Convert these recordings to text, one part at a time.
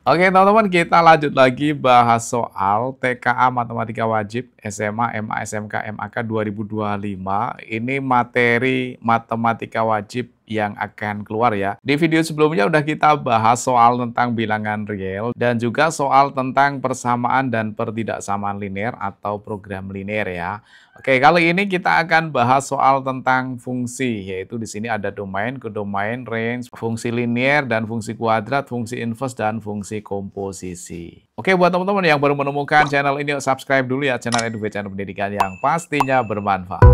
Oke teman-teman, kita lanjut lagi bahas soal TKA Matematika Wajib SMA, MA, SMK, MAK 2025. Ini materi matematika wajib yang akan keluar ya. Di video sebelumnya udah kita bahas soal tentang bilangan real dan juga soal tentang persamaan dan pertidaksamaan linear atau program linear ya. Oke, kali ini kita akan bahas soal tentang fungsi, yaitu di sini ada domain, kodomain, range, fungsi linear, dan fungsi kuadrat, fungsi inverse, dan fungsi komposisi. Oke, buat teman-teman yang baru menemukan channel ini, subscribe dulu ya channel EduV, channel pendidikan yang pastinya bermanfaat.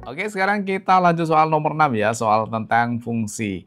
Oke, sekarang kita lanjut soal nomor 6 ya, soal tentang fungsi.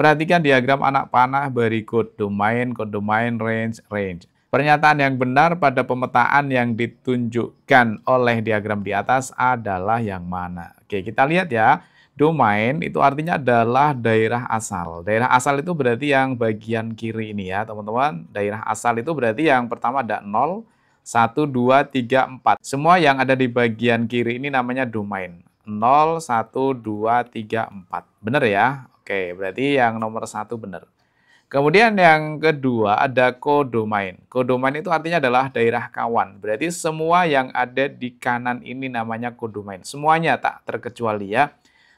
Perhatikan diagram anak panah berikut, domain, kodomain, range, range. Pernyataan yang benar pada pemetaan yang ditunjukkan oleh diagram di atas adalah yang mana? Oke, kita lihat ya. Domain itu artinya adalah daerah asal. Daerah asal itu berarti yang bagian kiri ini ya, teman-teman. Daerah asal itu berarti yang pertama ada 0, 1, 2, 3, 4. Semua yang ada di bagian kiri ini namanya domain. 0, 1, 2, 3, 4. Benar ya? Oke, berarti yang nomor 1 benar. Kemudian yang kedua ada kodomain. Kodomain itu artinya adalah daerah kawan. Berarti semua yang ada di kanan ini namanya kodomain. Semuanya tak terkecuali ya.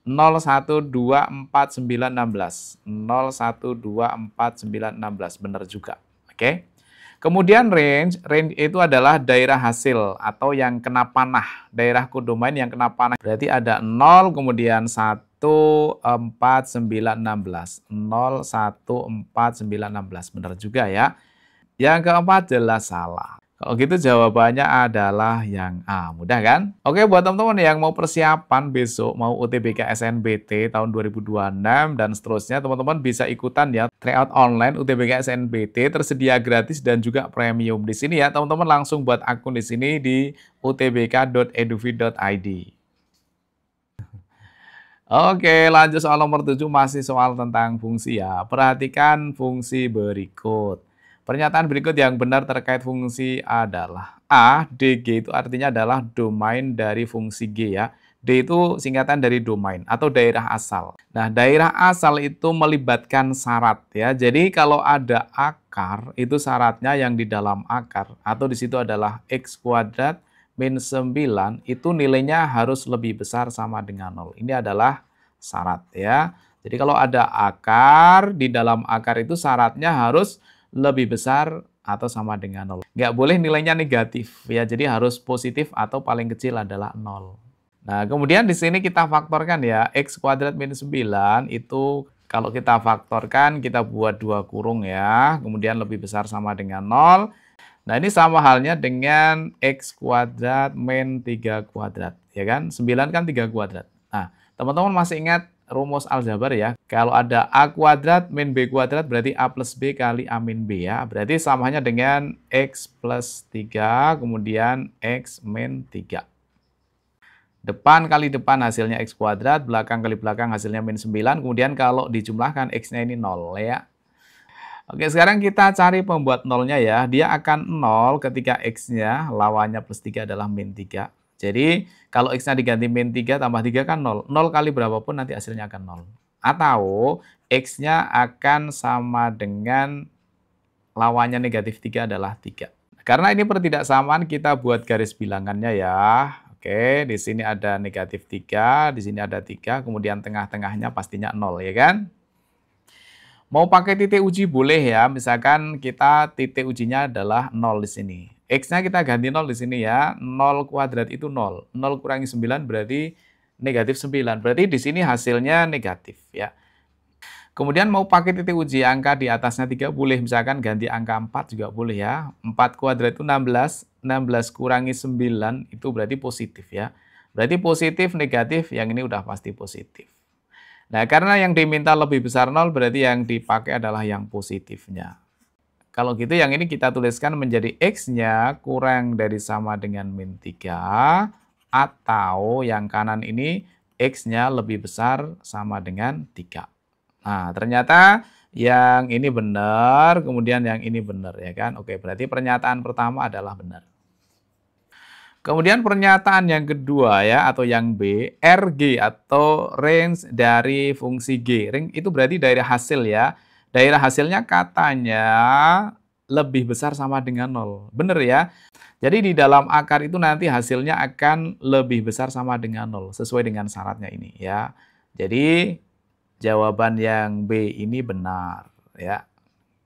0, 1, 2, 4, 9, 16. 0, 1, 2, 4, 9, 16. Benar juga. Oke. Kemudian range itu adalah daerah hasil atau yang kena panah. Daerah kodomain yang kena panah. Berarti ada 0, kemudian 1, 4, 9, 16. 0, 1, 4, 9, 16. Benar juga ya. Yang keempat jelas salah. Kalau gitu jawabannya adalah yang A. Mudah kan? Oke, buat teman-teman yang mau persiapan besok, mau UTBK SNBT tahun 2026 dan seterusnya, teman-teman bisa ikutan ya tryout online UTBK SNBT, tersedia gratis dan juga premium di sini ya. Teman-teman langsung buat akun di sini di utbk.eduvi.id. Oke, lanjut soal nomor 7, masih soal tentang fungsi ya. Perhatikan fungsi berikut. Pernyataan berikut yang benar terkait fungsi adalah A, DG itu artinya adalah domain dari fungsi G ya. D itu singkatan dari domain atau daerah asal. Nah, daerah asal itu melibatkan syarat ya. Jadi kalau ada akar, itu syaratnya yang di dalam akar atau di situ adalah X kuadrat min 9 itu nilainya harus lebih besar sama dengan 0. Ini adalah syarat ya. Jadi kalau ada akar, di dalam akar itu syaratnya harus lebih besar atau sama dengan 0. Nggak boleh nilainya negatif ya, jadi harus positif atau paling kecil adalah 0. Nah, kemudian di sini kita faktorkan ya, X kuadrat min 9 itu kalau kita faktorkan, kita buat 2 kurung ya, kemudian lebih besar sama dengan 0. Nah, ini sama halnya dengan X kuadrat min 3 kuadrat, ya kan? 9 kan 3 kuadrat. Nah, teman-teman masih ingat rumus aljabar ya? Kalau ada A kuadrat min B kuadrat berarti A plus B kali A min B ya. Berarti samanya dengan X plus 3, kemudian X min 3. Depan kali depan hasilnya X kuadrat, belakang kali belakang hasilnya min 9, kemudian kalau dijumlahkan X-nya ini 0 ya. Oke, sekarang kita cari pembuat nolnya ya. Dia akan 0 ketika X-nya lawannya plus 3 adalah min 3. Jadi, kalau X-nya diganti min 3 tambah 3 kan 0. 0 kali berapapun nanti hasilnya akan 0. Atau X-nya akan sama dengan lawannya negatif 3 adalah 3. Karena ini pertidaksamaan, kita buat garis bilangannya ya. Oke, di sini ada negatif 3, di sini ada 3, kemudian tengah-tengahnya pastinya 0 ya kan? Mau pakai titik uji boleh ya, misalkan kita titik ujinya adalah 0 di sini. X-nya kita ganti 0 di sini ya, 0 kuadrat itu 0. 0 kurangi 9 berarti negatif 9. Berarti di sini hasilnya negatif ya. Kemudian mau pakai titik uji angka di atasnya 3 boleh, misalkan ganti angka 4 juga boleh ya. 4 kuadrat itu 16, 16 kurangi 9 itu berarti positif ya. Berarti positif, negatif, yang ini udah pasti positif. Nah, karena yang diminta lebih besar 0, berarti yang dipakai adalah yang positifnya. Kalau gitu, yang ini kita tuliskan menjadi X-nya kurang dari sama dengan min 3, atau yang kanan ini X-nya lebih besar sama dengan 3. Nah, ternyata yang ini benar, kemudian yang ini benar, ya kan? Oke, berarti pernyataan pertama adalah benar. Kemudian pernyataan yang kedua ya, atau yang B, RG atau range dari fungsi G. Range itu berarti daerah hasil ya. Daerah hasilnya katanya lebih besar sama dengan 0. Benar ya? Jadi di dalam akar itu nanti hasilnya akan lebih besar sama dengan 0, sesuai dengan syaratnya ini ya. Jadi jawaban yang B ini benar ya.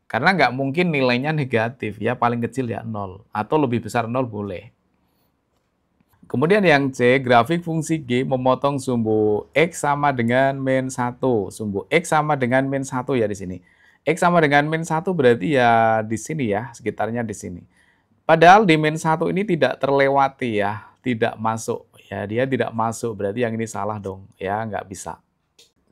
Karena nggak mungkin nilainya negatif ya, paling kecil ya 0. Atau lebih besar 0 boleh. Kemudian yang C, grafik fungsi G memotong sumbu X sama dengan min 1. Sumbu X sama dengan min 1 ya di sini. X sama dengan min 1 berarti ya di sini ya, sekitarnya di sini. Padahal di min 1 ini tidak terlewati ya, tidak masuk. Ya, dia tidak masuk, berarti yang ini salah dong. Ya, nggak bisa.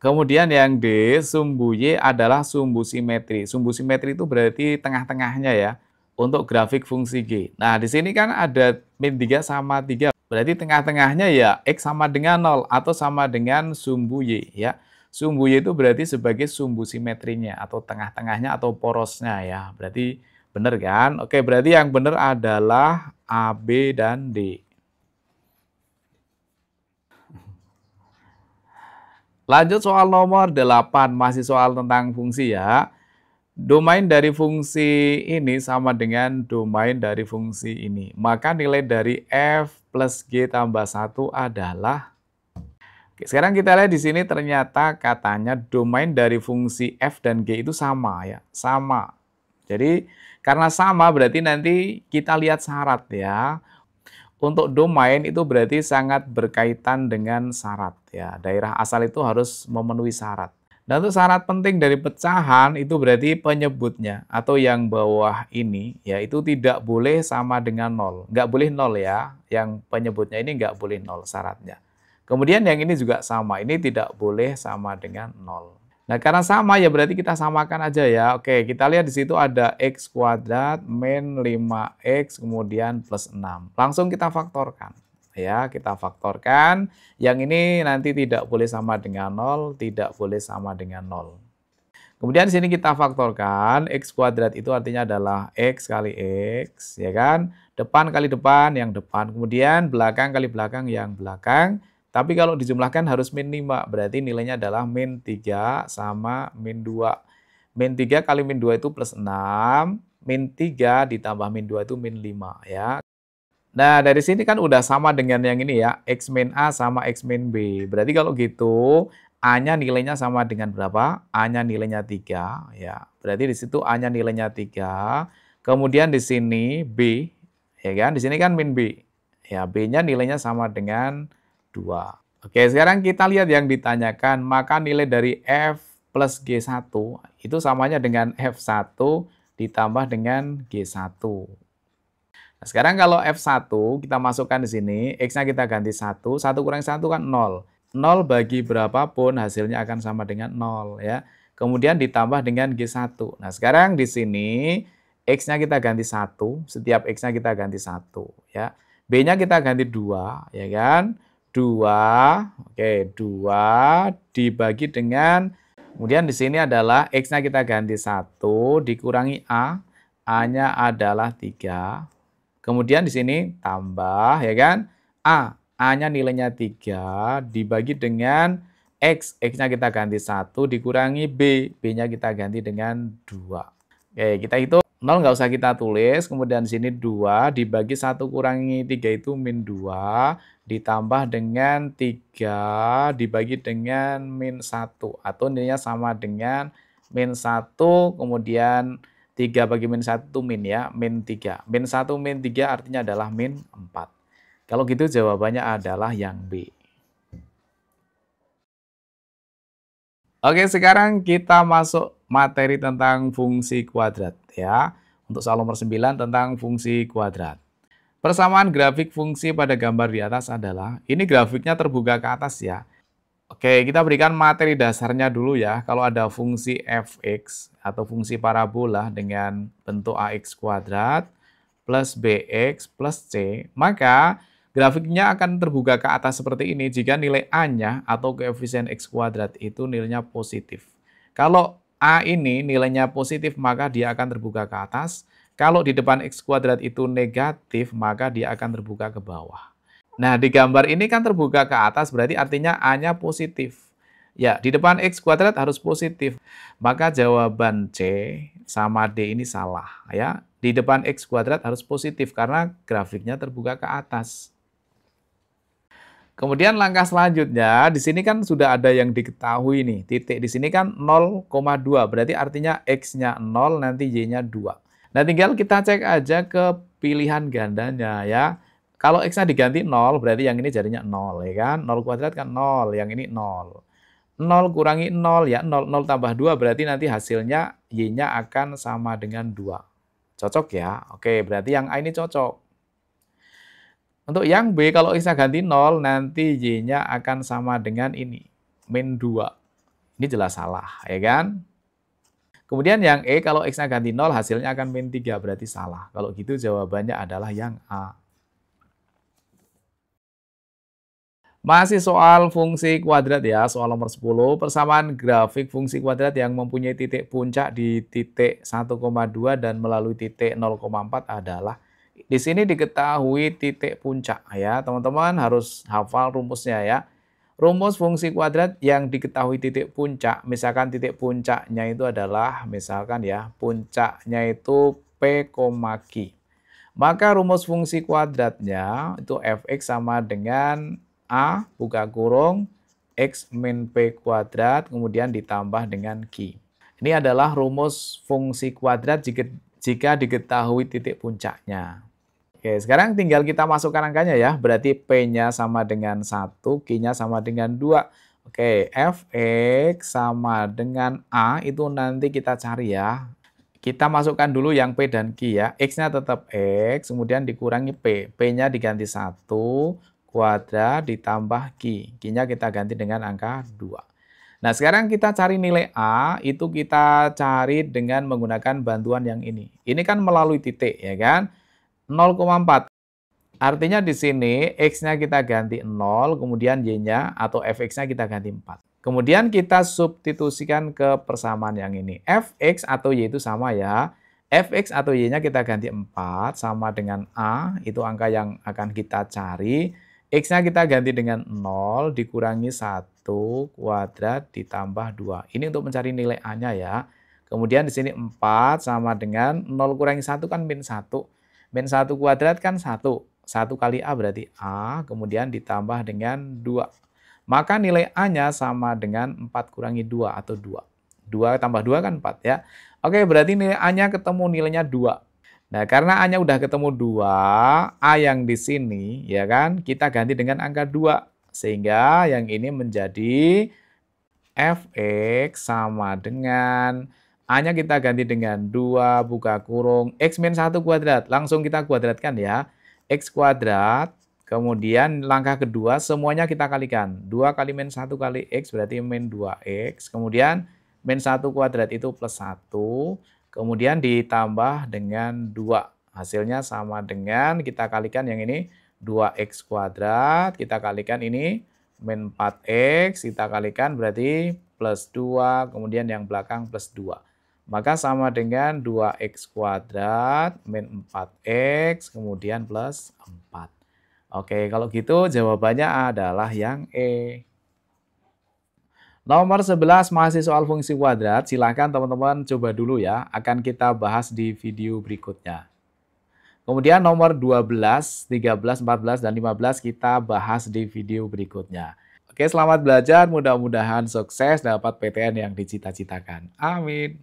Kemudian yang D, sumbu Y adalah sumbu simetri. Sumbu simetri itu berarti tengah-tengahnya ya, untuk grafik fungsi G. Nah, di sini kan ada min 3 sama 3. Berarti tengah-tengahnya ya X sama dengan 0 atau sama dengan sumbu Y ya. Sumbu Y itu berarti sebagai sumbu simetrinya atau tengah-tengahnya atau porosnya ya. Berarti benar kan? Oke, berarti yang benar adalah A, B, dan D. Lanjut soal nomor 8, masih soal tentang fungsi ya. Domain dari fungsi ini sama dengan domain dari fungsi ini. Maka nilai dari F plus G tambah 1 adalah... Oke, sekarang kita lihat di sini ternyata katanya domain dari fungsi F dan G itu sama ya. Sama. Jadi karena sama berarti nanti kita lihat syarat ya. Untuk domain itu berarti sangat berkaitan dengan syarat ya. Daerah asal itu harus memenuhi syarat. Dan untuk syarat penting dari pecahan itu berarti penyebutnya atau yang bawah ini ya itu tidak boleh sama dengan 0. Nggak boleh 0 ya. Yang penyebutnya ini nggak boleh 0 syaratnya. Kemudian yang ini juga sama. Ini tidak boleh sama dengan 0. Nah, karena sama ya berarti kita samakan aja ya. Oke, kita lihat di situ ada X kuadrat min 5X kemudian plus 6. Langsung kita faktorkan. Ya, kita faktorkan. Yang ini nanti tidak boleh sama dengan 0, tidak boleh sama dengan 0. Kemudian di sini kita faktorkan, X kuadrat itu artinya adalah X kali X, ya kan? Depan kali depan, yang depan. Kemudian belakang kali belakang, yang belakang. Tapi kalau dijumlahkan harus min 5, berarti nilainya adalah min 3 sama min 2. Min 3 kali min 2 itu plus 6, min 3 ditambah min 2 itu min 5 ya. Nah, dari sini kan udah sama dengan yang ini ya, X min A sama X min B. Berarti kalau gitu, A-nya nilainya sama dengan berapa? A-nya nilainya 3 ya. Berarti di situ A-nya nilainya 3. Kemudian di sini B, ya kan? Di sini kan min B. Ya, B-nya nilainya sama dengan 2. Oke, sekarang kita lihat yang ditanyakan, maka nilai dari F plus G1 itu samanya dengan F1 ditambah dengan G1. Nah, sekarang kalau F1 kita masukkan di sini, X-nya kita ganti 1, 1 kurang 1 kan 0. 0 bagi berapapun hasilnya akan sama dengan 0 ya. Kemudian ditambah dengan G1. Nah, sekarang di sini X-nya kita ganti 1, setiap X-nya kita ganti 1 ya. B-nya kita ganti 2 ya kan. 2, oke, 2 dibagi dengan, kemudian di sini adalah X-nya kita ganti 1, dikurangi A, A-nya adalah 3, kemudian di sini tambah, ya kan, A-nya nilainya 3, dibagi dengan X, X-nya kita ganti 1, dikurangi B, B-nya kita ganti dengan 2. Oke, kita hitung. 0 nggak usah kita tulis, kemudian di sini 2 dibagi 1 kurangi 3 itu min 2, ditambah dengan 3 dibagi dengan min 1, atau nilainya sama dengan min 1, kemudian 3 bagi min 1 itu min ya, min 3. Min 1 min 3 artinya adalah min 4. Kalau gitu jawabannya adalah yang B. Oke, sekarang kita masuk materi tentang fungsi kuadrat ya. Untuk soal nomor 9 tentang fungsi kuadrat. Persamaan grafik fungsi pada gambar di atas adalah, ini grafiknya terbuka ke atas ya. Oke, kita berikan materi dasarnya dulu ya. Kalau ada fungsi fx atau fungsi parabola dengan bentuk ax kuadrat plus bx plus c, maka grafiknya akan terbuka ke atas seperti ini jika nilai a-nya atau koefisien x kuadrat itu nilainya positif. Kalau A ini nilainya positif, maka dia akan terbuka ke atas. Kalau di depan X kuadrat itu negatif, maka dia akan terbuka ke bawah. Nah, di gambar ini kan terbuka ke atas, berarti artinya A-nya positif. Ya, di depan X kuadrat harus positif. Maka jawaban C sama D ini salah. Ya, di depan X kuadrat harus positif karena grafiknya terbuka ke atas. Kemudian langkah selanjutnya, di sini kan sudah ada yang diketahui nih. Titik di sini kan 0,2, berarti artinya X-nya 0, nanti Y-nya 2. Nah, tinggal kita cek aja ke pilihan gandanya ya. Kalau X-nya diganti 0, berarti yang ini jadinya 0, ya kan? 0 kuadrat kan 0, yang ini 0. 0 kurangi 0, ya 0. 0 tambah 2, berarti nanti hasilnya Y-nya akan sama dengan 2. Cocok ya? Oke, berarti yang A ini cocok. Untuk yang B, kalau X-nya ganti 0, nanti Y-nya akan sama dengan ini, min 2. Ini jelas salah, ya kan? Kemudian yang E, kalau X-nya ganti 0, hasilnya akan min 3, berarti salah. Kalau gitu jawabannya adalah yang A. Masih soal fungsi kuadrat ya, soal nomor 10. Persamaan grafik fungsi kuadrat yang mempunyai titik puncak di titik 1,2 dan melalui titik 0,4 adalah. Di sini diketahui titik puncak ya, teman-teman harus hafal rumusnya ya. Rumus fungsi kuadrat yang diketahui titik puncak, misalkan titik puncaknya itu adalah, misalkan ya, puncaknya itu P, Q. Maka rumus fungsi kuadratnya itu fx sama dengan A, buka kurung, X min P kuadrat, kemudian ditambah dengan Q. Ini adalah rumus fungsi kuadrat jika diketahui titik puncaknya. Oke, sekarang tinggal kita masukkan angkanya ya. Berarti P-nya sama dengan 1, Q-nya sama dengan 2. Oke, Fx sama dengan A itu nanti kita cari ya. Kita masukkan dulu yang P dan Q ya. X-nya tetap X, kemudian dikurangi P. P-nya diganti 1, kuadrat ditambah Q. Q-nya kita ganti dengan angka 2. Nah, sekarang kita cari nilai A, itu kita cari dengan menggunakan bantuan yang ini. Ini kan melalui titik, ya kan? 0,4. Artinya di sini X-nya kita ganti 0, kemudian Y-nya atau Fx-nya kita ganti 4. Kemudian kita substitusikan ke persamaan yang ini. Fx atau Y itu sama ya. Fx atau Y-nya kita ganti 4, sama dengan A, itu angka yang akan kita cari. X-nya kita ganti dengan 0, dikurangi 1, kuadrat, ditambah 2. Ini untuk mencari nilai A-nya ya. Kemudian di sini 4 sama dengan 0 kurangi 1 kan min 1. Min 1 kuadrat kan 1. 1 kali A berarti A, kemudian ditambah dengan 2. Maka nilai A-nya sama dengan 4 kurangi 2 atau 2. 2 tambah 2 kan 4 ya. Oke, berarti nilai A-nya ketemu nilainya 2. Nah, karena A-nya udah ketemu 2, A yang di sini ya kan, kita ganti dengan angka 2. Sehingga yang ini menjadi Fx sama dengan A-nya kita ganti dengan 2, buka kurung, X min 1 kuadrat. Langsung kita kuadratkan ya. X kuadrat, kemudian langkah kedua semuanya kita kalikan. 2 kali min 1 kali X berarti min 2X. Kemudian min 1 kuadrat itu plus 1. Kemudian ditambah dengan 2. Hasilnya sama dengan, kita kalikan yang ini 2X kuadrat. Kita kalikan ini min 4X. Kita kalikan berarti plus 2. Kemudian yang belakang plus 2. Maka sama dengan 2x kuadrat min 4x kemudian plus 4. Oke, kalau gitu jawabannya adalah yang E. Nomor 11 masih soal fungsi kuadrat. Silahkan teman-teman coba dulu ya. Akan kita bahas di video berikutnya. Kemudian nomor 12, 13, 14, dan 15 kita bahas di video berikutnya. Oke, selamat belajar. Mudah-mudahan sukses dapat PTN yang dicita-citakan. Amin.